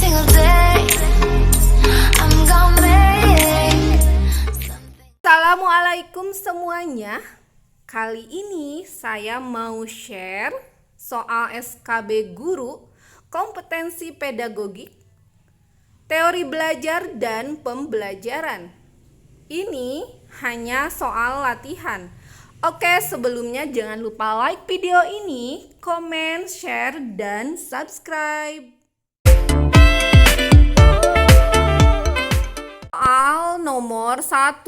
single day. I'm gonna make something. Assalamualaikum semuanya. Kali ini saya mau share soal SKB Guru, kompetensi pedagogik, teori belajar dan pembelajaran. Ini hanya soal latihan. Oke, sebelumnya jangan lupa like video ini, komen, share, dan subscribe. Soal nomor 1.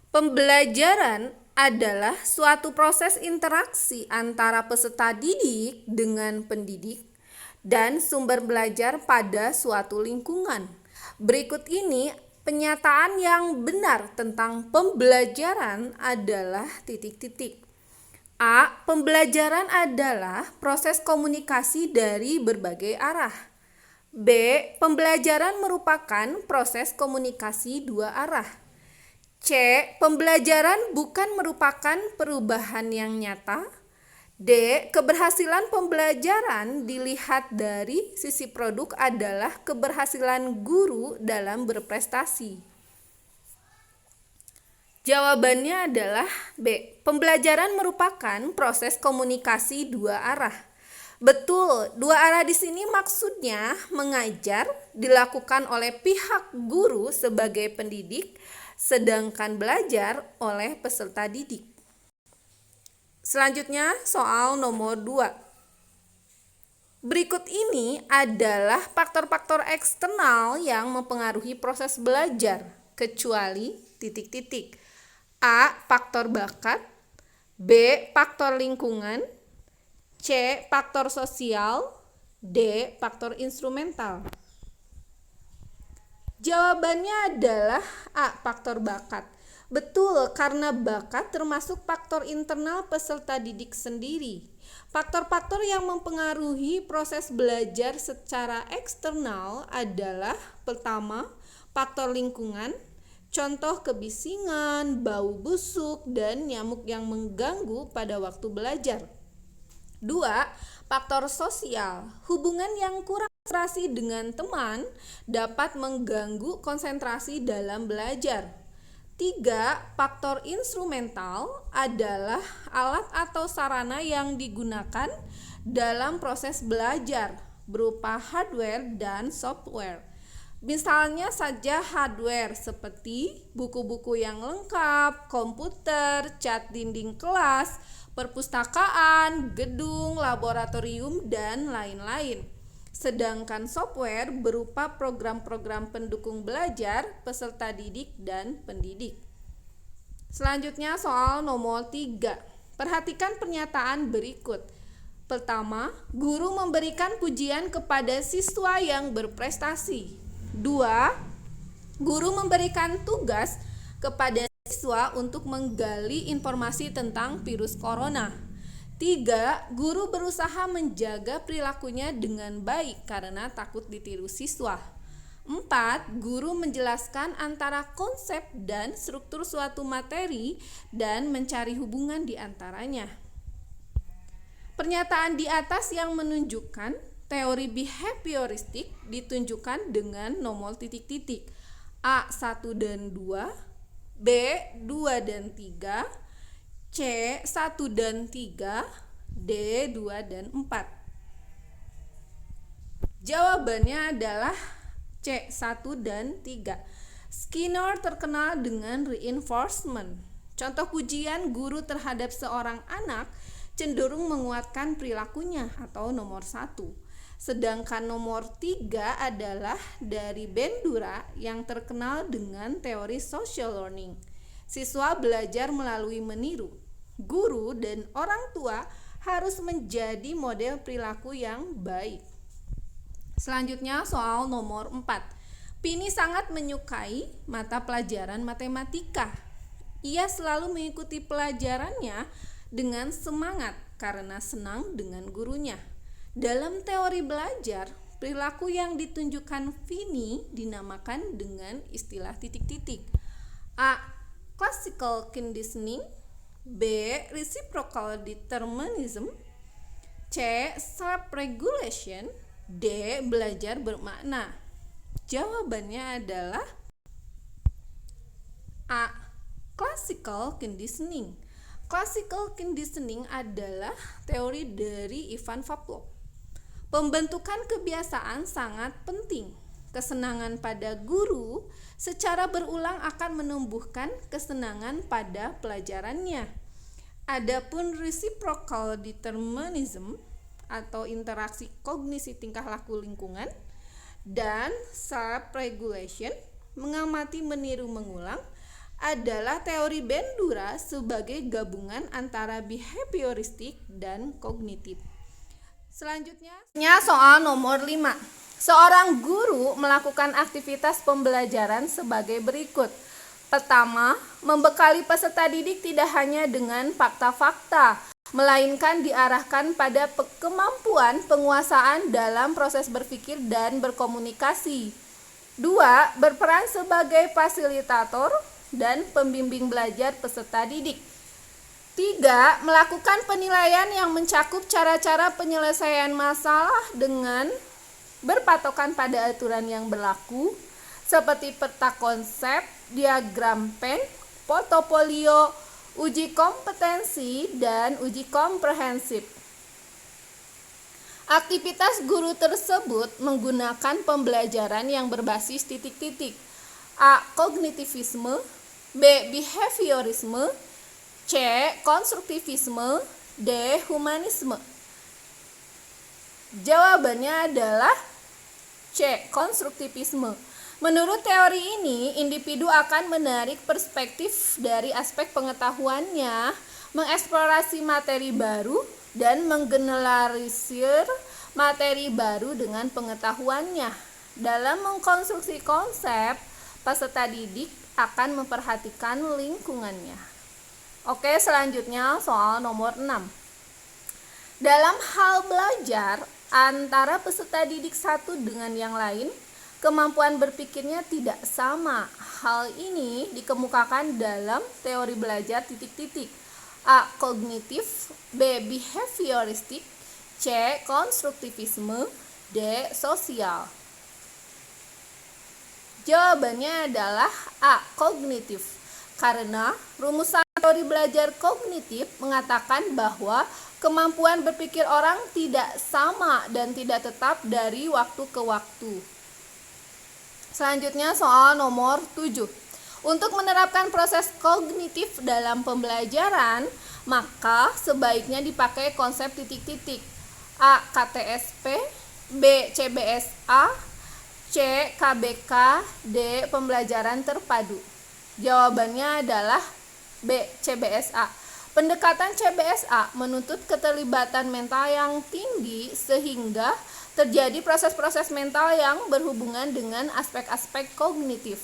Pembelajaran adalah suatu proses interaksi antara peserta didik dengan pendidik dan sumber belajar pada suatu lingkungan. Berikut ini penyataan yang benar tentang pembelajaran adalah titik-titik. A. Pembelajaran adalah proses komunikasi dari berbagai arah. B. Pembelajaran merupakan proses komunikasi dua arah. C. Pembelajaran bukan merupakan perubahan yang nyata. D. Keberhasilan pembelajaran dilihat dari sisi produk adalah keberhasilan guru dalam berprestasi. Jawabannya adalah B. Pembelajaran merupakan proses komunikasi dua arah. Betul, dua arah di sini maksudnya mengajar dilakukan oleh pihak guru sebagai pendidik, sedangkan belajar oleh peserta didik. Selanjutnya soal nomor 2. Berikut ini adalah faktor-faktor eksternal yang mempengaruhi proses belajar, kecuali titik-titik. A. Faktor bakat. B. Faktor lingkungan. C. Faktor sosial. D. Faktor instrumental. Jawabannya adalah A. Faktor bakat. Betul, karena bakat termasuk faktor internal peserta didik sendiri. Faktor-faktor yang mempengaruhi proses belajar secara eksternal adalah pertama, faktor lingkungan, contoh kebisingan, bau busuk, dan nyamuk yang mengganggu pada waktu belajar. 2. Faktor sosial. Hubungan yang kurang konsentrasi dengan teman dapat mengganggu konsentrasi dalam belajar. 3. Faktor instrumental adalah alat atau sarana yang digunakan dalam proses belajar berupa hardware dan software. Misalnya saja hardware seperti buku-buku yang lengkap, komputer, cat dinding kelas, perpustakaan, gedung, laboratorium, dan lain-lain. Sedangkan software berupa program-program pendukung belajar, peserta didik, dan pendidik. Selanjutnya soal nomor 3. Perhatikan pernyataan berikut. Pertama, guru memberikan pujian kepada siswa yang berprestasi. 2. Guru memberikan tugas kepada siswa untuk menggali informasi tentang virus corona. 3. Guru berusaha menjaga perilakunya dengan baik karena takut ditiru siswa. 4. Guru menjelaskan antara konsep dan struktur suatu materi dan mencari hubungan di antaranya. Pernyataan di atas yang menunjukkan teori behavioristik ditunjukkan dengan nomor titik-titik. A. 1 dan 2, B. 2 dan 3, C. 1 dan 3, D. 2 dan 4. Jawabannya adalah C. 1 dan 3. Skinner terkenal dengan reinforcement. Contoh pujian guru terhadap seorang anak cenderung menguatkan perilakunya atau nomor 1. Sedangkan nomor 3 adalah dari Bandura yang terkenal dengan teori social learning. Siswa belajar melalui meniru. Guru dan orang tua harus menjadi model perilaku yang baik. Selanjutnya soal nomor 4. Pini sangat menyukai mata pelajaran matematika. Ia selalu mengikuti pelajarannya dengan semangat karena senang dengan gurunya. Dalam teori belajar, perilaku yang ditunjukkan Pini dinamakan dengan istilah titik-titik. A. Classical conditioning. B. Reciprocal determinism. C. Self-regulation. D. Belajar bermakna. Jawabannya adalah A. Classical conditioning. Classical conditioning adalah teori dari Ivan Pavlov. Pembentukan kebiasaan sangat penting. Kesenangan pada guru secara berulang akan menumbuhkan kesenangan pada pelajarannya. Adapun reciprocal determinism atau interaksi kognisi tingkah laku lingkungan dan self-regulation, mengamati, meniru, mengulang, adalah teori Bandura sebagai gabungan antara behavioristik dan kognitif. Selanjutnya soal nomor 5. Seorang guru melakukan aktivitas pembelajaran sebagai berikut. Pertama, membekali peserta didik tidak hanya dengan fakta-fakta, melainkan diarahkan pada kemampuan penguasaan dalam proses berpikir dan berkomunikasi. 2. Berperan sebagai fasilitator dan pembimbing belajar peserta didik. 3. Melakukan penilaian yang mencakup cara-cara penyelesaian masalah dengan berpatokan pada aturan yang berlaku, seperti peta konsep, diagram Venn, portofolio, uji kompetensi, dan uji komprehensif. Aktivitas guru tersebut menggunakan pembelajaran yang berbasis titik-titik. A. Kognitivisme, B. Behaviorisme, C. Konstruktivisme, D. Humanisme. Jawabannya adalah C. Konstruktivisme. Menurut teori ini, individu akan menarik perspektif dari aspek pengetahuannya, mengeksplorasi materi baru, dan menggeneralisir materi baru dengan pengetahuannya. Dalam mengkonstruksi konsep, peserta didik akan memperhatikan lingkungannya. Oke, selanjutnya soal nomor 6. Dalam hal belajar, antara peserta didik satu dengan yang lain, kemampuan berpikirnya tidak sama. Hal ini dikemukakan dalam teori belajar titik-titik. A. Kognitif, B. Behavioristik, C. Konstruktivisme, D. Sosial. Jawabannya adalah A. Kognitif. Karena rumusan teori belajar kognitif mengatakan bahwa kemampuan berpikir orang tidak sama dan tidak tetap dari waktu ke waktu. Selanjutnya soal nomor 7. Untuk menerapkan proses kognitif dalam pembelajaran, maka sebaiknya dipakai konsep titik-titik. A. KTSP, B. CBSA, C. KBK, D. Pembelajaran terpadu. Jawabannya adalah B. CBSA. Pendekatan CBSA menuntut keterlibatan mental yang tinggi sehingga terjadi proses-proses mental yang berhubungan dengan aspek-aspek kognitif,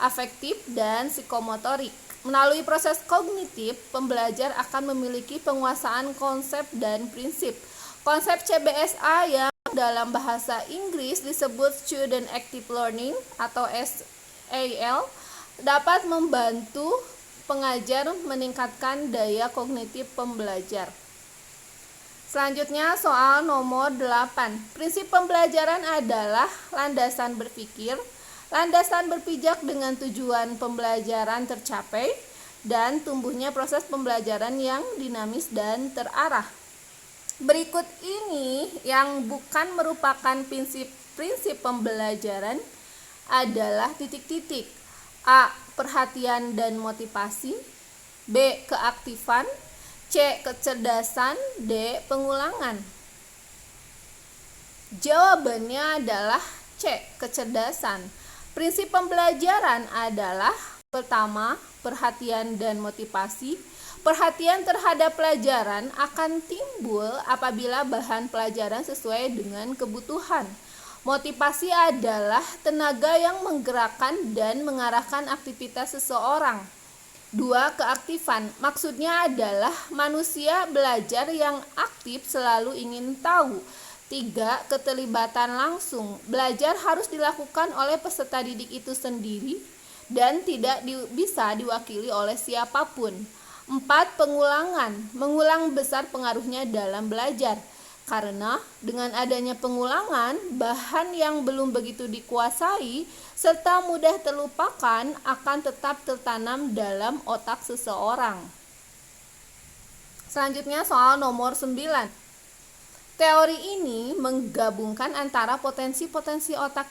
afektif, dan psikomotorik. Melalui proses kognitif, pembelajar akan memiliki penguasaan konsep dan prinsip. Konsep CBSA yang dalam bahasa Inggris disebut Student Active Learning atau SAL dapat membantu pengajar meningkatkan daya kognitif pembelajar. Selanjutnya soal nomor 8. Prinsip pembelajaran adalah landasan berpikir, landasan berpijak dengan tujuan pembelajaran tercapai, dan tumbuhnya proses pembelajaran yang dinamis dan terarah. Berikut ini yang bukan merupakan prinsip pembelajaran adalah titik-titik. A. Perhatian dan motivasi, B. Keaktifan, C. Kecerdasan, D. Pengulangan. Jawabannya adalah C. Kecerdasan. Prinsip pembelajaran adalah pertama, perhatian dan motivasi. Perhatian terhadap pelajaran akan timbul apabila bahan pelajaran sesuai dengan kebutuhan. Motivasi adalah tenaga yang menggerakkan dan mengarahkan aktivitas seseorang. 2. Keaktifan. Maksudnya adalah manusia belajar yang aktif selalu ingin tahu. 3. Keterlibatan langsung. Belajar harus dilakukan oleh peserta didik itu sendiri dan tidak bisa diwakili oleh siapapun. 4. Pengulangan. Mengulang besar pengaruhnya dalam belajar. Karena dengan adanya pengulangan, bahan yang belum begitu dikuasai serta mudah terlupakan akan tetap tertanam dalam otak seseorang. Selanjutnya soal nomor 9. Teori ini menggabungkan antara potensi-potensi otak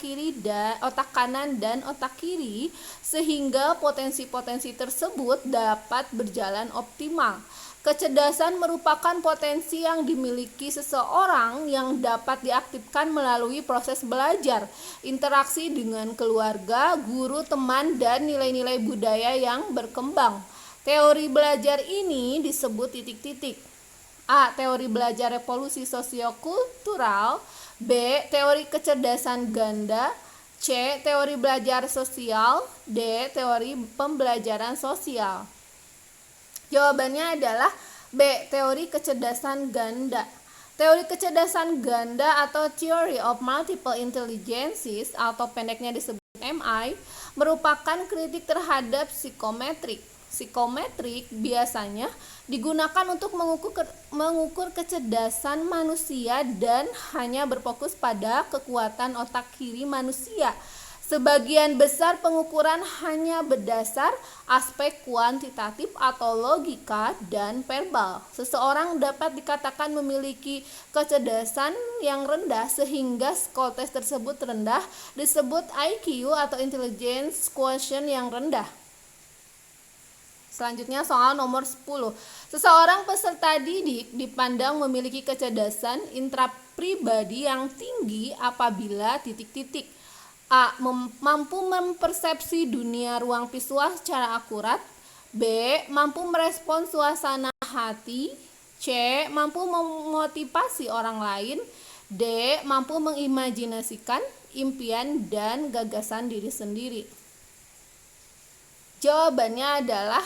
kanan dan otak kiri sehingga potensi-potensi tersebut dapat berjalan optimal. Kecerdasan merupakan potensi yang dimiliki seseorang yang dapat diaktifkan melalui proses belajar, interaksi dengan keluarga, guru, teman, dan nilai-nilai budaya yang berkembang. Teori belajar ini disebut titik-titik. A. Teori belajar revolusi sosiokultural. B. Teori kecerdasan ganda. C. Teori belajar sosial. D. Teori pembelajaran sosial. Jawabannya adalah B. Teori kecerdasan ganda. Teori kecerdasan ganda atau Theory of Multiple Intelligences atau pendeknya disebut MI merupakan kritik terhadap psikometrik. Psikometrik biasanya digunakan untuk mengukur kecerdasan manusia dan hanya berfokus pada kekuatan otak kiri manusia. Sebagian besar pengukuran hanya berdasar aspek kuantitatif atau logika dan verbal. Seseorang dapat dikatakan memiliki kecerdasan yang rendah sehingga skor tes tersebut rendah, disebut IQ atau Intelligence Quotient yang rendah. Selanjutnya soal nomor 10. Seseorang peserta didik dipandang memiliki kecerdasan intrapribadi yang tinggi apabila titik-titik. A. Mampu mempersepsi dunia ruang visual secara akurat. B. Mampu merespon suasana hati. C. Mampu memotivasi orang lain. D. Mampu mengimajinasikan impian dan gagasan diri sendiri. Jawabannya adalah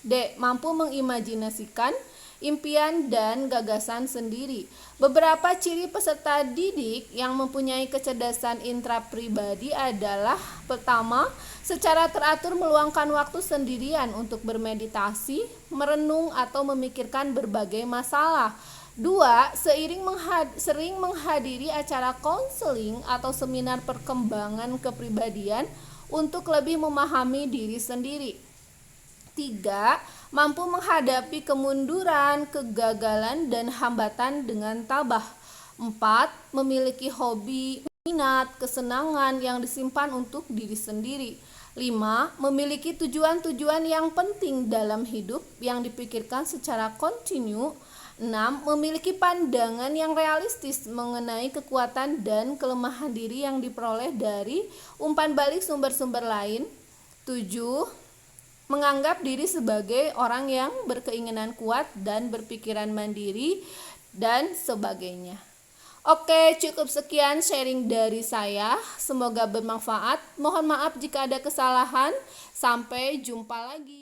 D. Mampu mengimajinasikan impian dan gagasan sendiri. Beberapa ciri peserta didik yang mempunyai kecerdasan intrapribadi adalah: pertama, secara teratur meluangkan waktu sendirian untuk bermeditasi, merenung atau memikirkan berbagai masalah. 2. Sering menghadiri acara konseling atau seminar perkembangan kepribadian untuk lebih memahami diri sendiri. 3. Mampu menghadapi kemunduran, kegagalan, dan hambatan dengan tabah. 4. Memiliki hobi, minat, kesenangan yang disimpan untuk diri sendiri. 5. Memiliki tujuan-tujuan yang penting dalam hidup yang dipikirkan secara kontinu. 6. Memiliki pandangan yang realistis mengenai kekuatan dan kelemahan diri yang diperoleh dari umpan balik sumber-sumber lain. 7. Menganggap diri sebagai orang yang berkeinginan kuat dan berpikiran mandiri, dan sebagainya. Oke, cukup sekian sharing dari saya. Semoga bermanfaat. Mohon maaf jika ada kesalahan. Sampai jumpa lagi.